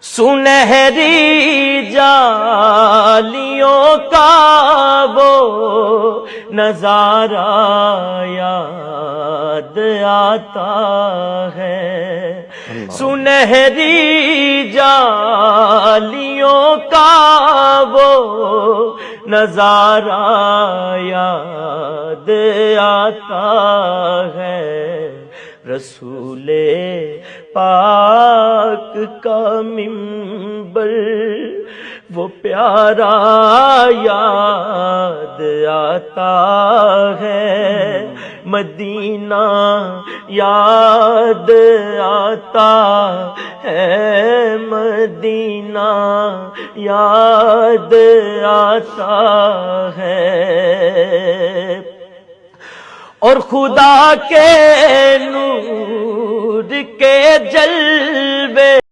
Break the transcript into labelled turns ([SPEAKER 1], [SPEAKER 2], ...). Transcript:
[SPEAKER 1] سنہری جالیوں کا وہ نظارہ یاد آتا ہے، سنہری جالیوں کا وہ نظارہ یاد آتا ہے، رسول پاک کا ممبر وہ پیارا یاد آتا ہے، مدینہ یاد آتا ہے، مدینہ یاد آتا ہے، اور خدا کے نور کے جلوے